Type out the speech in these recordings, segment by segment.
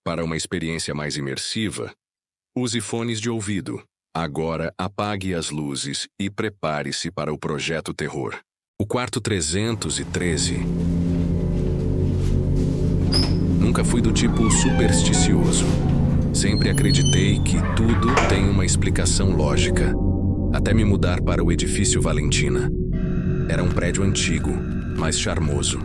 Para uma experiência mais imersiva, use fones de ouvido. Agora apague as luzes e prepare-se para o projeto terror. O quarto 313. Nunca fui do tipo supersticioso. Sempre acreditei que tudo tem uma explicação lógica. Até me mudar para o edifício Valentina. Era um prédio antigo, mas charmoso.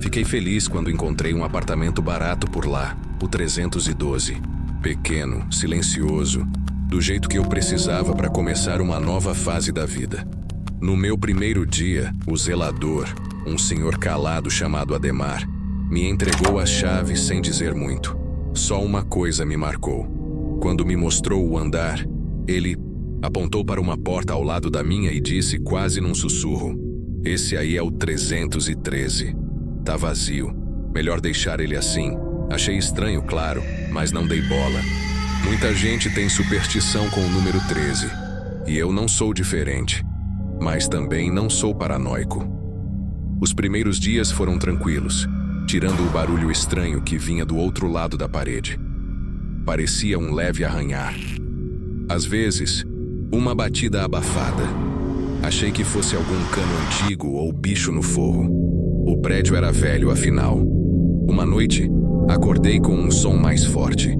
Fiquei feliz quando encontrei um apartamento barato por lá, o 312. Pequeno, silencioso, do jeito que eu precisava para começar uma nova fase da vida. No meu primeiro dia, o zelador, um senhor calado chamado Ademar, me entregou as chaves sem dizer muito. Só uma coisa me marcou. Quando me mostrou o andar, ele apontou para uma porta ao lado da minha e disse quase num sussurro: "Esse aí é o 313. Tá vazio. Melhor deixar ele assim." Achei estranho, claro, mas não dei bola. Muita gente tem superstição com o número 13. E eu não sou diferente. Mas também não sou paranoico. Os primeiros dias foram tranquilos, tirando o barulho estranho que vinha do outro lado da parede. Parecia um leve arranhar. Às vezes, uma batida abafada. Achei que fosse algum cano antigo ou bicho no forro. O prédio era velho, afinal. Uma noite, acordei com um som mais forte,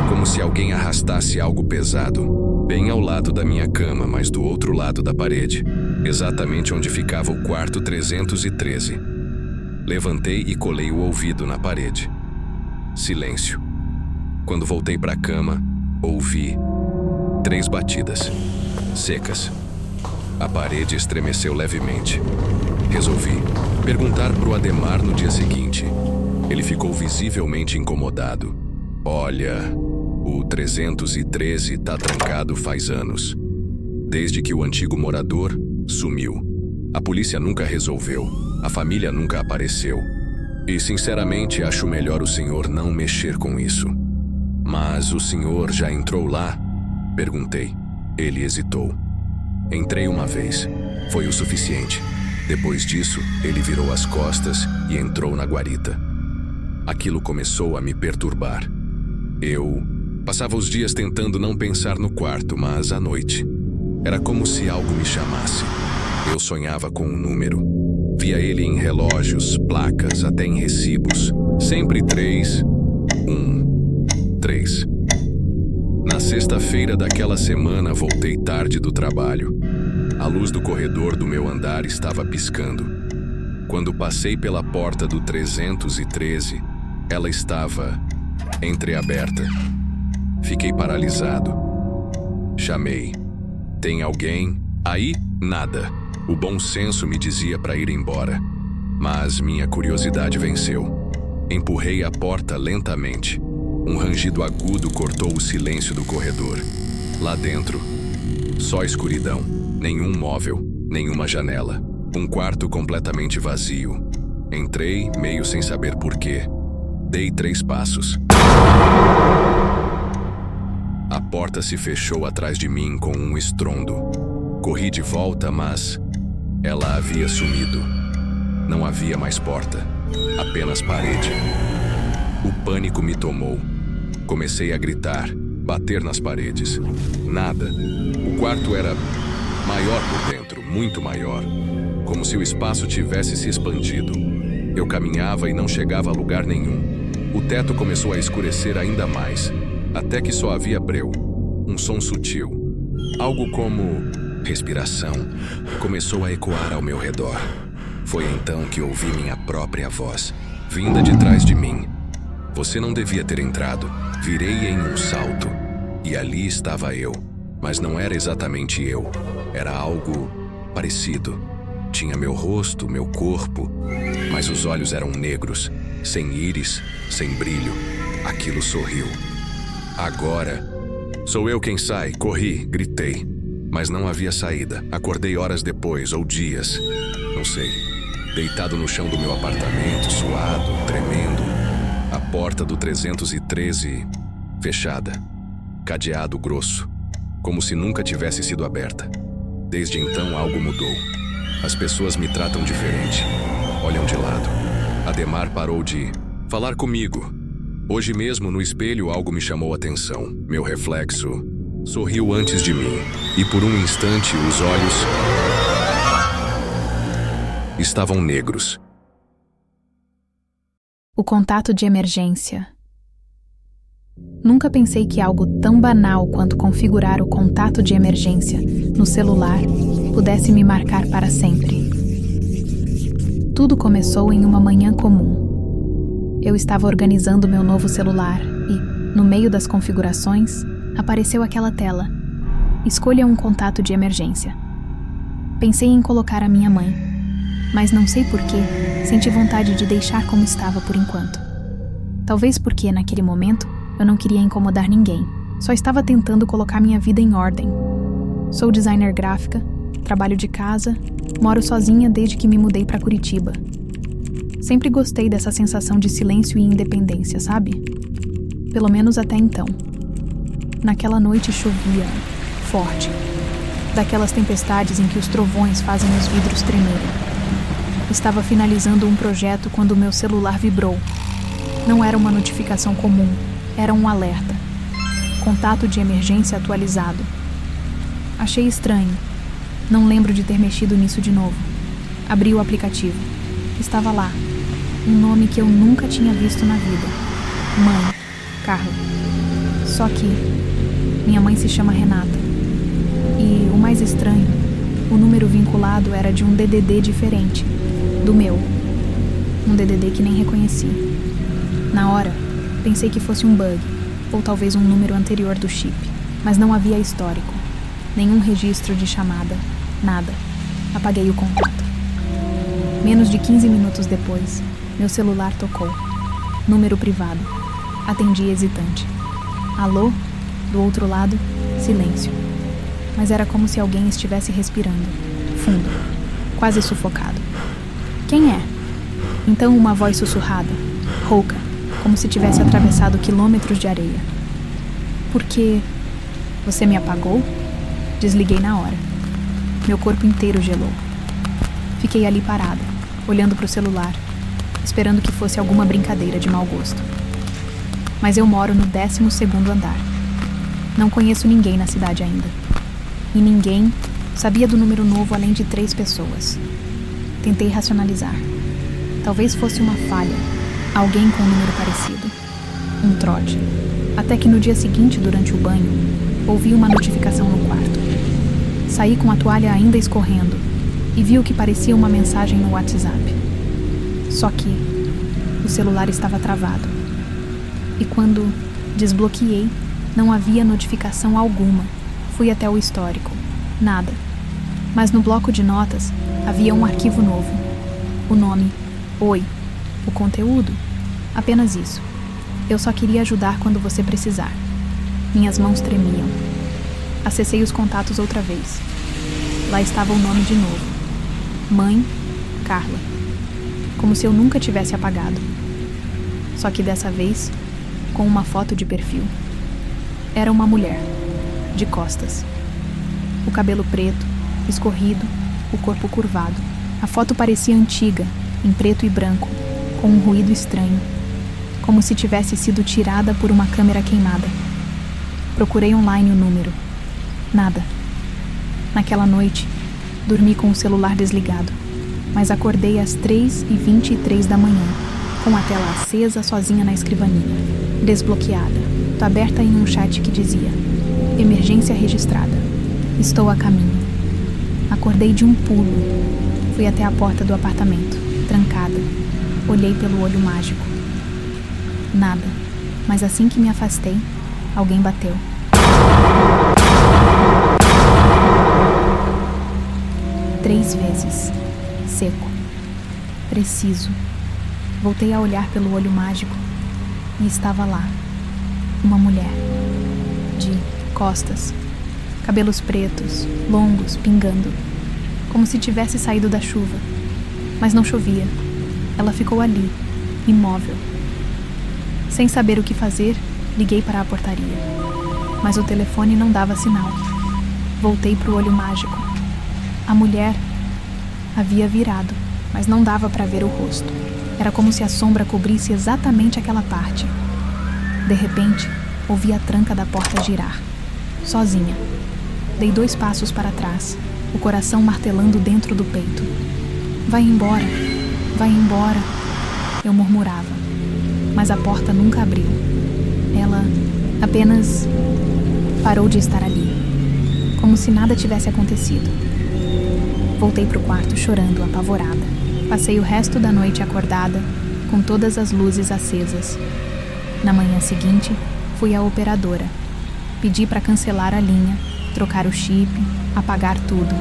como se alguém arrastasse algo pesado, bem ao lado da minha cama, mas do outro lado da parede, exatamente onde ficava o quarto 313. Levantei e colei o ouvido na parede. Silêncio. Quando voltei para a cama, ouvi 3 batidas, secas. A parede estremeceu levemente. Resolvi perguntar pro Ademar no dia seguinte. Ele ficou visivelmente incomodado. "Olha, o 313 tá trancado faz anos. Desde que o antigo morador sumiu. A polícia nunca resolveu. A família nunca apareceu. E, sinceramente, acho melhor o senhor não mexer com isso." "Mas o senhor já entrou lá?" perguntei. Ele hesitou. "Entrei uma vez. Foi o suficiente. Depois disso, ele virou as costas e entrou na guarita." Aquilo começou a me perturbar. Eu passava os dias tentando não pensar no quarto, mas à noite era como se algo me chamasse. Eu sonhava com um número. Via ele em relógios, placas, até em recibos. Sempre 3, 1, 3. Na sexta-feira daquela semana, voltei tarde do trabalho. A luz do corredor do meu andar estava piscando. Quando passei pela porta do 313, ela estava entreaberta. Fiquei paralisado. Chamei. "Tem alguém aí?" Nada. O bom senso me dizia para ir embora. Mas minha curiosidade venceu. Empurrei a porta lentamente. Um rangido agudo cortou o silêncio do corredor. Lá dentro, só escuridão. Nenhum móvel, nenhuma janela. Um quarto completamente vazio. Entrei, meio sem saber porquê. Dei 3 passos. A porta se fechou atrás de mim com um estrondo. Corri de volta, mas ela havia sumido. Não havia mais porta, apenas parede. O pânico me tomou. Comecei a gritar, bater nas paredes. Nada. O quarto era maior por dentro, muito maior. Como se o espaço tivesse se expandido. Eu caminhava e não chegava a lugar nenhum. O teto começou a escurecer ainda mais, até que só havia breu. Um som sutil. Algo como respiração começou a ecoar ao meu redor. Foi então que ouvi minha própria voz, vinda de trás de mim. "Você não devia ter entrado." Virei em um salto. E ali estava eu. Mas não era exatamente eu. Era algo parecido. Tinha meu rosto, meu corpo, mas os olhos eram negros, sem íris, sem brilho. Aquilo sorriu. "Agora sou eu quem sai." Corri, gritei. Mas não havia saída. Acordei horas depois, ou dias. Não sei. Deitado no chão do meu apartamento, suado, tremendo. A porta do 313 fechada. Cadeado grosso. Como se nunca tivesse sido aberta. Desde então algo mudou. As pessoas me tratam diferente. Olham de lado. Ademar parou de falar comigo. Hoje mesmo, no espelho, algo me chamou a atenção. Meu reflexo sorriu antes de mim, e por um instante os olhos estavam negros. O contato de emergência. Nunca pensei que algo tão banal quanto configurar o contato de emergência no celular pudesse me marcar para sempre. Tudo começou em uma manhã comum. Eu estava organizando meu novo celular e, no meio das configurações, apareceu aquela tela. Escolha um contato de emergência. Pensei em colocar a minha mãe, mas não sei porquê, senti vontade de deixar como estava por enquanto. Talvez porque, naquele momento, eu não queria incomodar ninguém. Só estava tentando colocar minha vida em ordem. Sou designer gráfica, trabalho de casa, moro sozinha desde que me mudei para Curitiba. Sempre gostei dessa sensação de silêncio e independência, sabe? Pelo menos até então. Naquela noite chovia, forte. Daquelas tempestades em que os trovões fazem os vidros tremerem. Estava finalizando um projeto quando o meu celular vibrou. Não era uma notificação comum, era um alerta. Contato de emergência atualizado. Achei estranho. Não lembro de ter mexido nisso de novo. Abri o aplicativo. Estava lá. Um nome que eu nunca tinha visto na vida. Mãe. Carla. Só que minha mãe se chama Renata. E o mais estranho, o número vinculado era de um DDD diferente. Do meu. Um DDD que nem reconheci. Na hora, pensei que fosse um bug, ou talvez um número anterior do chip, mas não havia histórico. Nenhum registro de chamada. Nada. Apaguei o contato. Menos de 15 minutos depois, meu celular tocou. Número privado. Atendi hesitante. Alô? Do outro lado, silêncio. Mas era como se alguém estivesse respirando. Fundo. Quase sufocado. Quem é? Então uma voz sussurrada, rouca, como se tivesse atravessado quilômetros de areia. Por que... Você me apagou? Desliguei na hora. Meu corpo inteiro gelou. Fiquei ali parada, olhando para o celular, esperando que fosse alguma brincadeira de mau gosto. Mas eu moro no 12º andar. Não conheço ninguém na cidade ainda. E ninguém sabia do número novo além de 3 pessoas. Tentei racionalizar. Talvez fosse uma falha, alguém com um número parecido. Um trote. Até que no dia seguinte, durante o banho, ouvi uma notificação no quarto. Saí com a toalha ainda escorrendo e vi o que parecia uma mensagem no WhatsApp. Só que o celular estava travado. E quando desbloqueei, não havia notificação alguma. Fui até o histórico. Nada. Mas no bloco de notas havia um arquivo novo. O nome, Oi. O conteúdo, apenas isso. Eu só queria ajudar quando você precisar. Minhas mãos tremiam. Acessei os contatos outra vez. Lá estava o nome de novo. Mãe, Carla. Como se eu nunca tivesse apagado. Só que dessa vez, com uma foto de perfil. Era uma mulher, de costas. O cabelo preto, escorrido, o corpo curvado. A foto parecia antiga, em preto e branco, com um ruído estranho, como se tivesse sido tirada por uma câmera queimada. Procurei online o número. Nada. Naquela noite, dormi com o celular desligado, mas acordei às 3h23 da manhã, com a tela acesa sozinha na escrivaninha, desbloqueada, aberta em um chat que dizia: emergência registrada. Estou a caminho. Acordei de um pulo. Fui até a porta do apartamento, trancada. Olhei pelo olho mágico. Nada. Mas assim que me afastei, alguém bateu. Três vezes. Seco. Preciso. Voltei a olhar pelo olho mágico e estava lá. Uma mulher. De costas. Cabelos pretos, longos, pingando. Como se tivesse saído da chuva. Mas não chovia. Ela ficou ali, imóvel. Sem saber o que fazer, liguei para a portaria. Mas o telefone não dava sinal. Voltei para o olho mágico. A mulher havia virado, mas não dava para ver o rosto. Era como se a sombra cobrisse exatamente aquela parte. De repente, ouvi a tranca da porta girar. Sozinha. Dei 2 passos para trás, o coração martelando dentro do peito. Vai embora, vai embora, eu murmurava. Mas a porta nunca abriu. Ela apenas parou de estar ali, como se nada tivesse acontecido. Voltei para o quarto chorando, apavorada. Passei o resto da noite acordada, com todas as luzes acesas. Na manhã seguinte, fui à operadora. Pedi para cancelar a linha, trocar o chip, apagar tudo.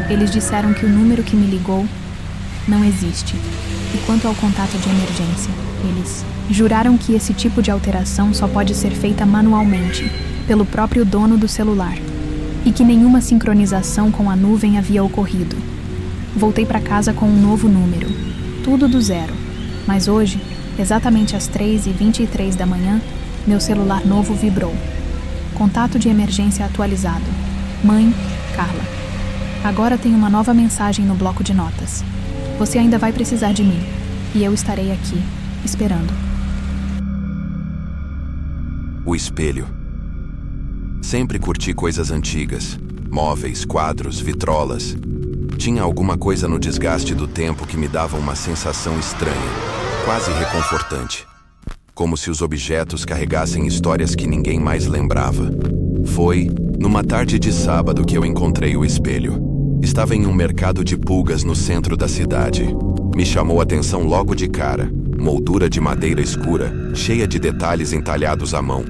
Eles disseram que o número que me ligou não existe. E quanto ao contato de emergência, eles juraram que esse tipo de alteração só pode ser feita manualmente, pelo próprio dono do celular, e que nenhuma sincronização com a nuvem havia ocorrido. Voltei para casa com um novo número, tudo do zero. Mas hoje, exatamente às 3h23 da manhã, meu celular novo vibrou. Contato de emergência atualizado. Mãe, Carla. Agora tem uma nova mensagem no bloco de notas. Você ainda vai precisar de mim, e eu estarei aqui, esperando. O espelho. Sempre curti coisas antigas, móveis, quadros, vitrolas. Tinha alguma coisa no desgaste do tempo que me dava uma sensação estranha, quase reconfortante. Como se os objetos carregassem histórias que ninguém mais lembrava. Foi numa tarde de sábado que eu encontrei o espelho. Estava em um mercado de pulgas no centro da cidade. Me chamou a atenção logo de cara. Moldura de madeira escura, cheia de detalhes entalhados à mão.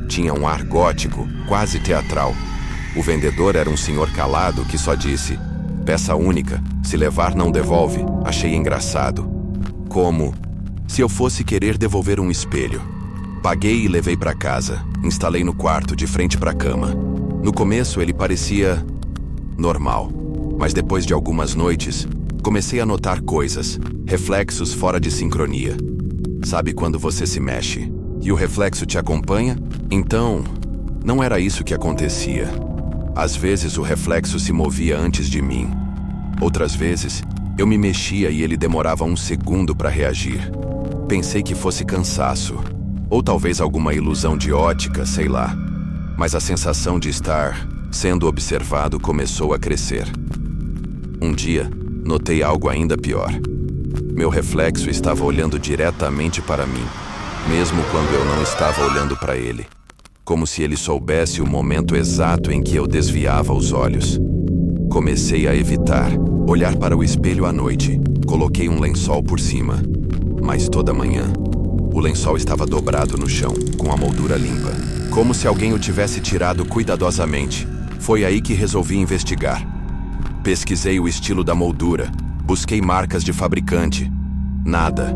Tinha um ar gótico, quase teatral. O vendedor era um senhor calado que só disse: "Peça única, se levar não devolve." Achei engraçado. Como se eu fosse querer devolver um espelho. Paguei e levei para casa. Instalei no quarto, de frente para a cama. No começo ele parecia normal, mas depois de algumas noites, comecei a notar coisas, reflexos fora de sincronia. Sabe quando você se mexe e o reflexo te acompanha? Então, não era isso que acontecia. Às vezes o reflexo se movia antes de mim. Outras vezes, eu me mexia e ele demorava 1 segundo para reagir. Pensei que fosse cansaço, ou talvez alguma ilusão de ótica, sei lá. Mas a sensação de estar sendo observado começou a crescer. Um dia, notei algo ainda pior. Meu reflexo estava olhando diretamente para mim, mesmo quando eu não estava olhando para ele. Como se ele soubesse o momento exato em que eu desviava os olhos. Comecei a evitar olhar para o espelho à noite. Coloquei um lençol por cima. Mas toda manhã, o lençol estava dobrado no chão, com a moldura limpa. Como se alguém o tivesse tirado cuidadosamente. Foi aí que resolvi investigar. Pesquisei o estilo da moldura. Busquei marcas de fabricante. Nada.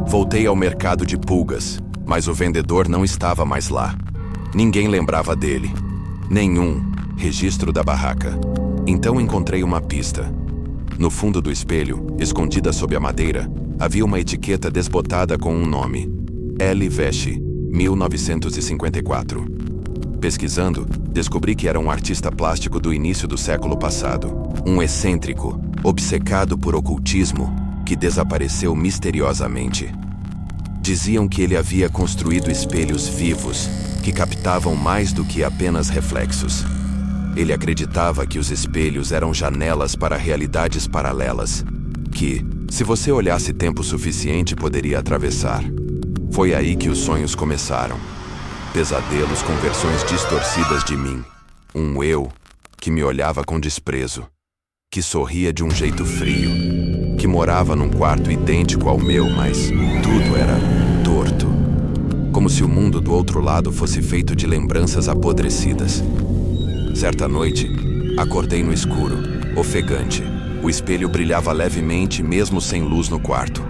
Voltei ao mercado de pulgas, mas o vendedor não estava mais lá. Ninguém lembrava dele. Nenhum registro da barraca. Então encontrei uma pista. No fundo do espelho, escondida sob a madeira, havia uma etiqueta desbotada com um nome: L. Vesche, 1954. Pesquisando, descobri que era um artista plástico do início do século passado. Um excêntrico, obcecado por ocultismo, que desapareceu misteriosamente. Diziam que ele havia construído espelhos vivos, que captavam mais do que apenas reflexos. Ele acreditava que os espelhos eram janelas para realidades paralelas, que, se você olhasse tempo suficiente, poderia atravessar. Foi aí que os sonhos começaram. Pesadelos com versões distorcidas de mim. Um eu que me olhava com desprezo, que sorria de um jeito frio, que morava num quarto idêntico ao meu, mas tudo era torto. Como se o mundo do outro lado fosse feito de lembranças apodrecidas. Certa noite, acordei no escuro, ofegante. O espelho brilhava levemente, mesmo sem luz no quarto.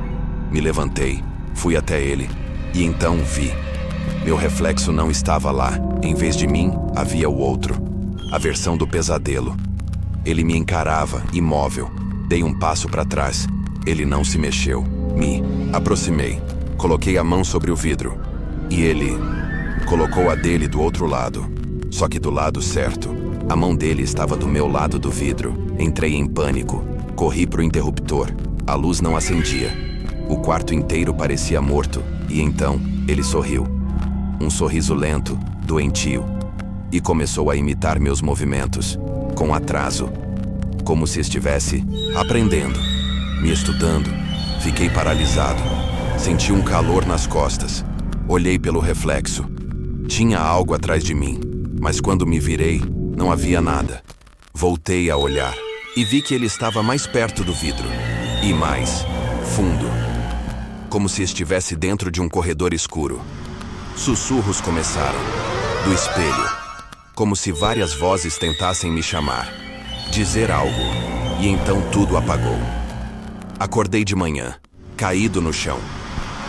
Me levantei, fui até ele, e então vi. Meu reflexo não estava lá. Em vez de mim, havia o outro. A versão do pesadelo. Ele me encarava, imóvel. Dei um passo para trás. Ele não se mexeu. Me aproximei. Coloquei a mão sobre o vidro. E ele colocou a dele do outro lado. Só que do lado certo. A mão dele estava do meu lado do vidro. Entrei em pânico. Corri pro interruptor. A luz não acendia. O quarto inteiro parecia morto. E então, ele sorriu. um sorriso lento, doentio, e começou a imitar meus movimentos, com atraso, como se estivesse aprendendo, me estudando. Fiquei paralisado. Senti um calor nas costas. Olhei pelo reflexo. Tinha algo atrás de mim, mas quando me virei, não havia nada. Voltei a olhar e vi que ele estava mais perto do vidro. E mais fundo. Como se estivesse dentro de um corredor escuro. Sussurros começaram, do espelho. Como se várias vozes tentassem me chamar, dizer algo. E então tudo apagou. Acordei de manhã, caído no chão.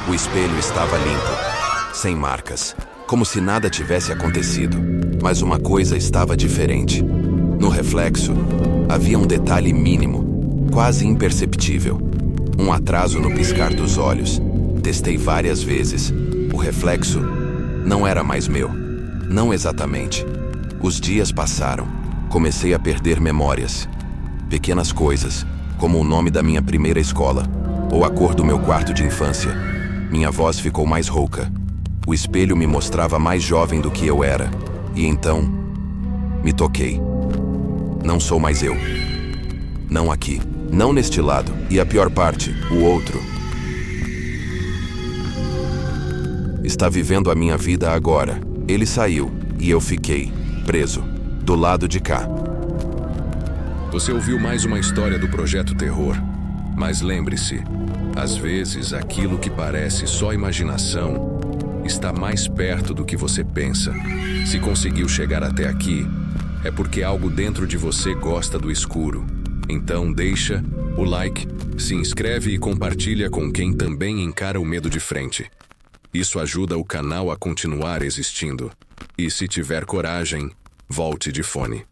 O espelho estava limpo, sem marcas, como se nada tivesse acontecido. Mas uma coisa estava diferente. No reflexo, havia um detalhe mínimo, quase imperceptível. Um atraso no piscar dos olhos. Testei várias vezes. O reflexo não era mais meu. Não exatamente. Os dias passaram. Comecei a perder memórias. Pequenas coisas, como o nome da minha primeira escola, ou a cor do meu quarto de infância. Minha voz ficou mais rouca. O espelho me mostrava mais jovem do que eu era. E então, me toquei. Não sou mais eu. Não aqui. Não neste lado. E a pior parte, o outro. Está vivendo a minha vida agora. Ele saiu, e eu fiquei, preso, do lado de cá. Você ouviu mais uma história do Projeto Terror. Mas lembre-se, às vezes aquilo que parece só imaginação está mais perto do que você pensa. Se conseguiu chegar até aqui, é porque algo dentro de você gosta do escuro. Então deixa o like, se inscreve e compartilha com quem também encara o medo de frente. Isso ajuda o canal a continuar existindo. E se tiver coragem, volte de fone.